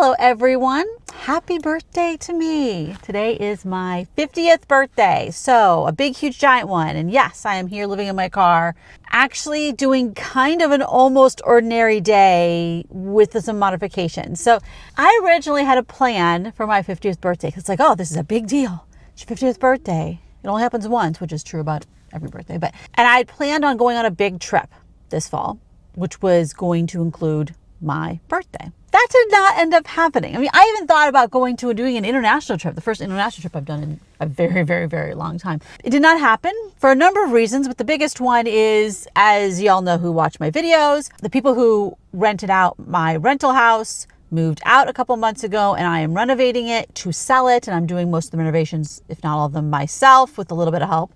Hello everyone. Happy birthday to me. Today is my 50th birthday. So a big, huge, giant one. And yes, I am here living in my car, actually doing kind of an almost ordinary day with some modifications. So I originally had a plan for my 50th birthday. It's like, oh, this is a big deal. It's your 50th birthday. It only happens once, which is true about every birthday. And I had planned on going on a big trip this fall, which was going to include my birthday. That did not end up happening. I mean, I even thought about doing an international trip, the first international trip I've done in a very, very, very long time. It did not happen for a number of reasons, but the biggest one is, as y'all know who watch my videos, the people who rented out my rental house moved out a couple months ago, and I am renovating it to sell it, and I'm doing most of the renovations, if not all of them, myself with a little bit of help.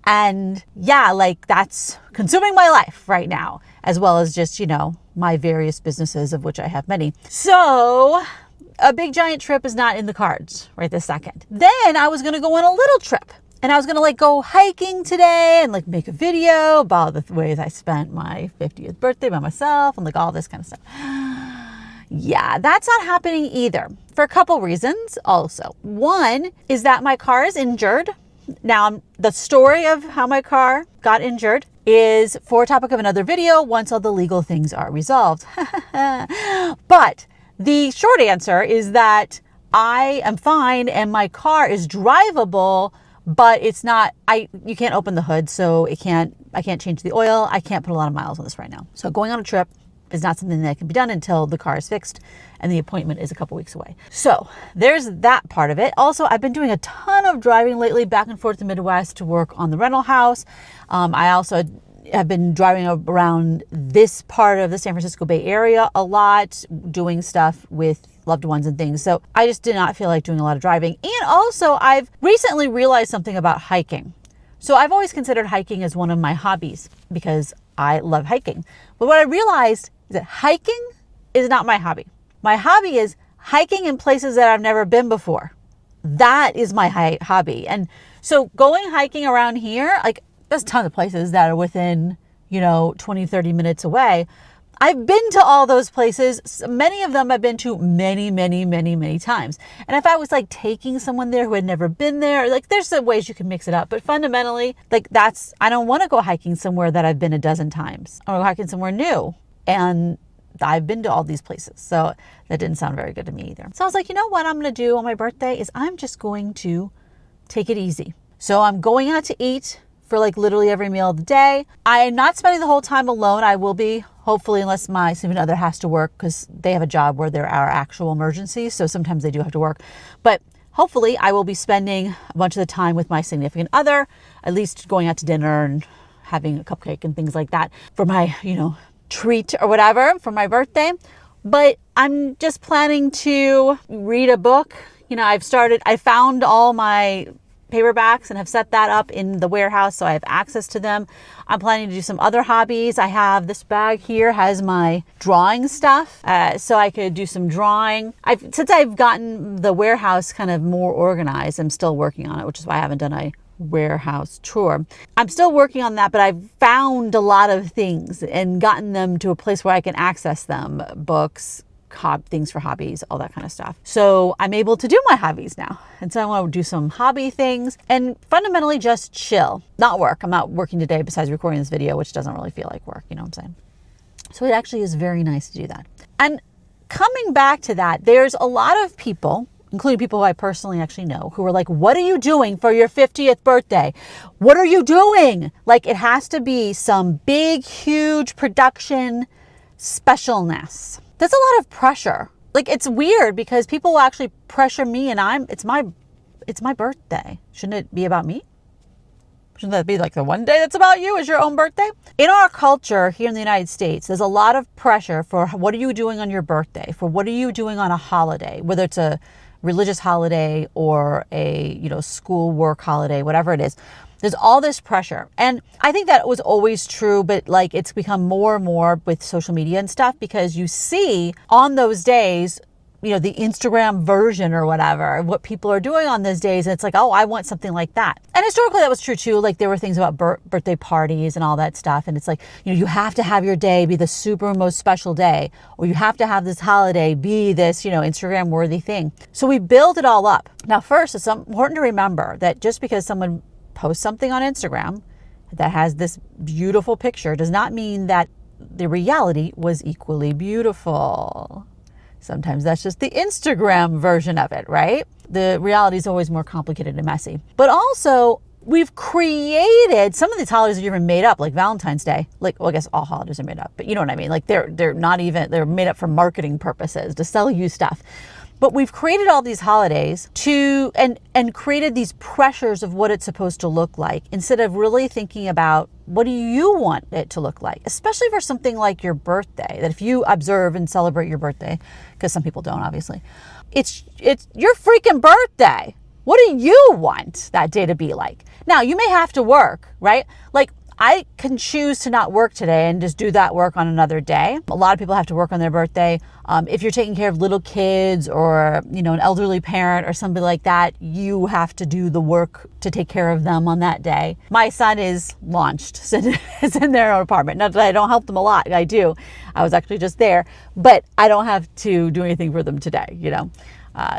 And yeah, like that's consuming my life right now, as well as just, my various businesses, of which I have many. So a big giant trip is not in the cards right this second. Then I was going to go on a little trip, and I was going to go hiking today and make a video about the ways I spent my 50th birthday by myself and all this kind of stuff. Yeah, that's not happening either for a couple reasons also. One is that my car is injured. Now, the story of how my car got injured is for a topic of another video once all the legal things are resolved. But the short answer is that I am fine and my car is drivable, but it's not, you can't open the hood, so I can't change the oil. I can't put a lot of miles on this right now. So going on a trip is not something that can be done until the car is fixed, and the appointment is a couple weeks away. So there's that part of it. Also, I've been doing a ton of driving lately back and forth to the Midwest to work on the rental house. I also have been driving around this part of the San Francisco Bay Area a lot, doing stuff with loved ones and things. So I just did not feel like doing a lot of driving. And also, I've recently realized something about hiking. So I've always considered hiking as one of my hobbies because I love hiking. But what I realized is that hiking is not my hobby. My hobby is hiking in places that I've never been before. That is my hobby. And so going hiking around here, there's tons of places that are within, 20, 30 minutes away. I've been to all those places. Many of them I've been to many, many, many, many times. And if I was taking someone there who had never been there, there's some ways you can mix it up. But fundamentally, I don't want to go hiking somewhere that I've been a dozen times. I want to go hiking somewhere new. And I've been to all these places. So that didn't sound very good to me either. So I was like, you know what I'm going to do on my birthday is I'm just going to take it easy. So I'm going out to eat for literally every meal of the day. I'm not spending the whole time alone. I will be, hopefully, unless my significant other has to work, because they have a job where there are actual emergencies. So sometimes they do have to work. But hopefully I will be spending a bunch of the time with my significant other, at least going out to dinner and having a cupcake and things like that for my, treat or whatever for my birthday. But I'm just planning to read a book. I found all my paperbacks and have set that up in the warehouse so I have access to them. I'm planning to do some other hobbies. I have this bag here has my drawing stuff, so I could do some drawing. Since I've gotten the warehouse kind of more organized, I'm still working on it, which is why I haven't done a warehouse tour. I'm still working on that, but I've found a lot of things and gotten them to a place where I can access them, books, things for hobbies, all that kind of stuff. So I'm able to do my hobbies now. And so I want to do some hobby things and fundamentally just chill, not work. I'm not working today besides recording this video, which doesn't really feel like work, you know what I'm saying? So it actually is very nice to do that. And coming back to that, there's a lot of people, including people who I personally actually know, who are like, what are you doing for your 50th birthday? What are you doing? It has to be some big, huge production specialness. That's a lot of pressure. It's weird because people will actually pressure me and it's my birthday. Shouldn't it be about me? Shouldn't that be the one day that's about you is your own birthday? In our culture here in the United States, there's a lot of pressure for what are you doing on your birthday, for what are you doing on a holiday, whether it's a religious holiday or a, school work holiday, whatever it is. There's all this pressure. And I think that was always true, but it's become more and more with social media and stuff because you see on those days the Instagram version or whatever, what people are doing on those days. And it's like, oh, I want something like that. And historically that was true too. Like there were things about birthday parties and all that stuff. And it's like, you have to have your day be the super most special day, or you have to have this holiday be this, Instagram worthy thing. So we build it all up. Now, first, it's important to remember that just because someone posts something on Instagram that has this beautiful picture does not mean that the reality was equally beautiful. Sometimes that's just the Instagram version of it, right? The reality is always more complicated and messy. But also, we've created, some of these holidays are even made up, like Valentine's Day. Like, well, I guess all holidays are made up, but you know what I mean? Like they're made up for marketing purposes, to sell you stuff. But we've created all these holidays and created these pressures of what it's supposed to look like, instead of really thinking about what do you want it to look like, especially for something like your birthday, that if you observe and celebrate your birthday, because some people don't, obviously, it's your freaking birthday. What do you want that day to be like? Now, you may have to work, right? Like, I can choose to not work today and just do that work on another day. A lot of people have to work on their birthday. If you're taking care of little kids or, an elderly parent or somebody like that, you have to do the work to take care of them on that day. My son is launched. It's in their own apartment. Not that I don't help them a lot. I do. I was actually just there, but I don't have to do anything for them today.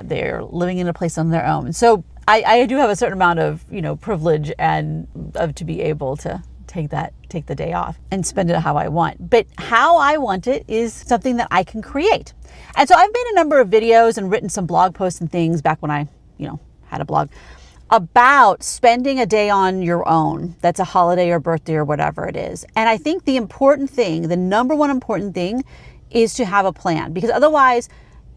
They're living in a place on their own. So I do have a certain amount of, privilege and to be able to take the day off and spend it how I want. But how I want it is something that I can create. And so I've made a number of videos and written some blog posts and things back when I, had a blog about spending a day on your own. That's a holiday or birthday or whatever it is. And I think the number one important thing is to have a plan, because otherwise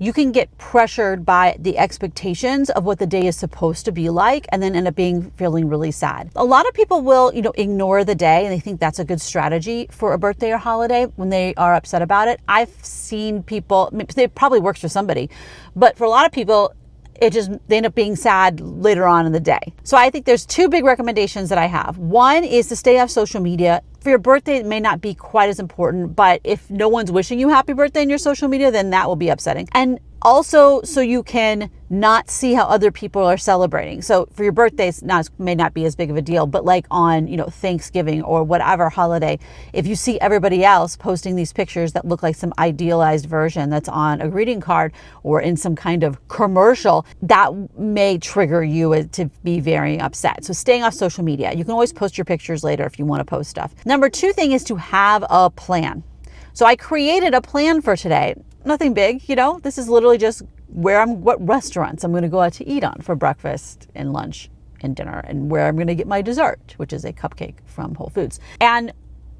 you can get pressured by the expectations of what the day is supposed to be like, and then end up feeling really sad. A lot of people will, ignore the day, and they think that's a good strategy for a birthday or holiday when they are upset about it. I've seen people, it probably works for somebody, but for a lot of people, they end up being sad later on in the day. So I think there's two big recommendations that I have. One is to stay off social media. For your birthday, it may not be quite as important, but if no one's wishing you happy birthday in your social media, then that will be upsetting. And also, so you can not see how other people are celebrating. So for your birthdays, may not be as big of a deal, but like on, Thanksgiving or whatever holiday, if you see everybody else posting these pictures that look like some idealized version that's on a greeting card or in some kind of commercial, that may trigger you to be very upset. So staying off social media. You can always post your pictures later if you want to post stuff. Number two thing is to have a plan. So I created a plan for today. Nothing big, this is literally just what restaurants I'm going to go out to eat on for breakfast and lunch and dinner, and where I'm going to get my dessert, which is a cupcake from Whole Foods. And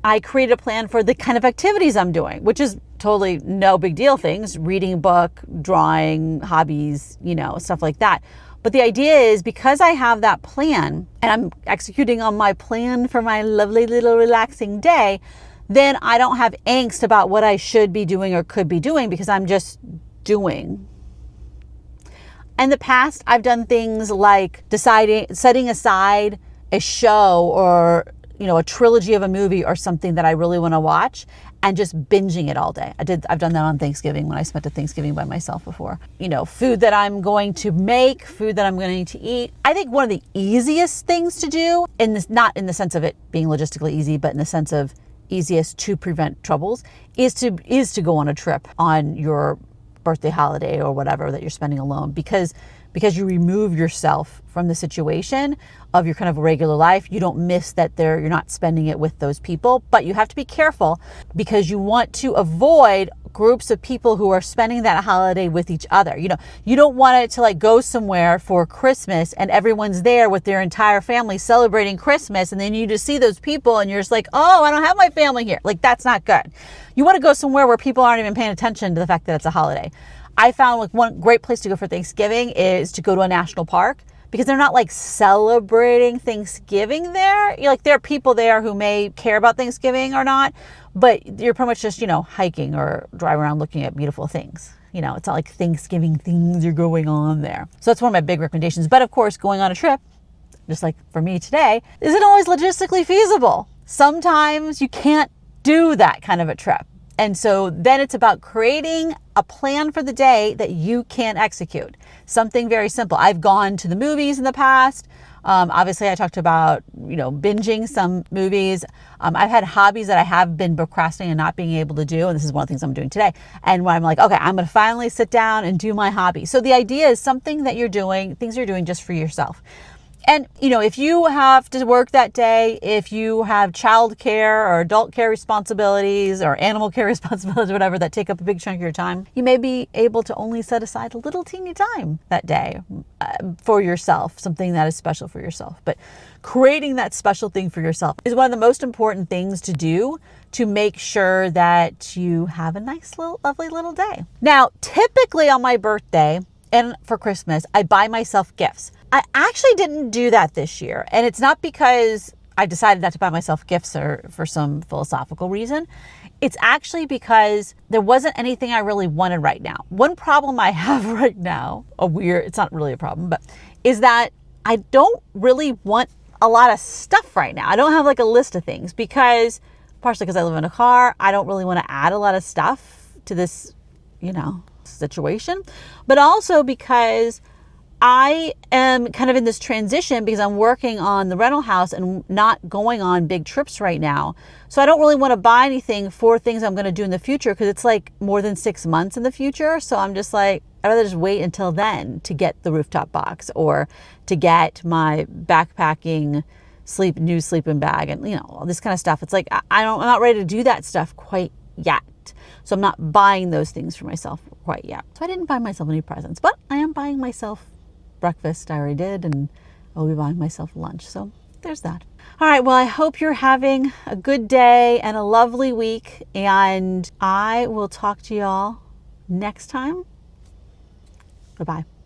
I created a plan for the kind of activities I'm doing, which is totally no big deal things, reading a book, drawing, hobbies, stuff like that. But the idea is, because I have that plan and I'm executing on my plan for my lovely little relaxing day, then I don't have angst about what I should be doing or could be doing, because I'm just doing. In the past, I've done things like setting aside a show or, a trilogy of a movie or something that I really want to watch, and just binging it all day. I've done that on Thanksgiving, when I spent a Thanksgiving by myself before. Food that I'm going to make, food that I'm going to eat. I think one of the easiest things to do, not in the sense of it being logistically easy, but in the sense of easiest to prevent troubles, is to go on a trip on your birthday, holiday, or whatever that you're spending alone, because you remove yourself from the situation of your kind of regular life. You don't miss that you're not spending it with those people, but you have to be careful, because you want to avoid groups of people who are spending that holiday with each other. You don't want it to go somewhere for Christmas and everyone's there with their entire family celebrating Christmas, and then you just see those people and you're just like, oh, I don't have my family here. That's not good. You want to go somewhere where people aren't even paying attention to the fact that it's a holiday. I found one great place to go for Thanksgiving is to go to a national park, because they're not celebrating Thanksgiving there. There are people there who may care about Thanksgiving or not, but you're pretty much just, hiking or driving around looking at beautiful things. It's not like Thanksgiving things are going on there. So that's one of my big recommendations. But of course, going on a trip, just like for me today, isn't always logistically feasible. Sometimes you can't do that kind of a trip. And so then it's about creating a plan for the day that you can execute. Something very simple. I've gone to the movies in the past. Obviously, I talked about, binging some movies. I've had hobbies that I have been procrastinating and not being able to do. And this is one of the things I'm doing today. And when I'm like, okay, I'm going to finally sit down and do my hobby. So the idea is something that you're doing, things you're doing just for yourself. And, if you have to work that day, if you have child care or adult care responsibilities or animal care responsibilities, whatever, that take up a big chunk of your time, you may be able to only set aside a little teeny time that day for yourself, something that is special for yourself. But creating that special thing for yourself is one of the most important things to do to make sure that you have a nice little, lovely little day. Now, typically on my birthday and for Christmas, I buy myself gifts. I actually didn't do that this year. And it's not because I decided not to buy myself gifts or for some philosophical reason. It's actually because there wasn't anything I really wanted right now. One problem I have right now, it's not really a problem, but is that I don't really want a lot of stuff right now. I don't have like a list of things partially because I live in a car. I don't really want to add a lot of stuff to this, situation, but also because I am kind of in this transition because I'm working on the rental house and not going on big trips right now. So I don't really want to buy anything for things I'm going to do in the future because it's like more than 6 months in the future. So I'm just like, I'd rather just wait until then to get the rooftop box or to get my backpacking new sleeping bag and, all this kind of stuff. It's like, I'm not ready to do that stuff quite yet. So I'm not buying those things for myself quite yet. So I didn't buy myself any presents, but I am buying myself breakfast. I already did, and I'll be buying myself lunch. So there's that. All right. Well, I hope you're having a good day and a lovely week, and I will talk to y'all next time. Bye-bye.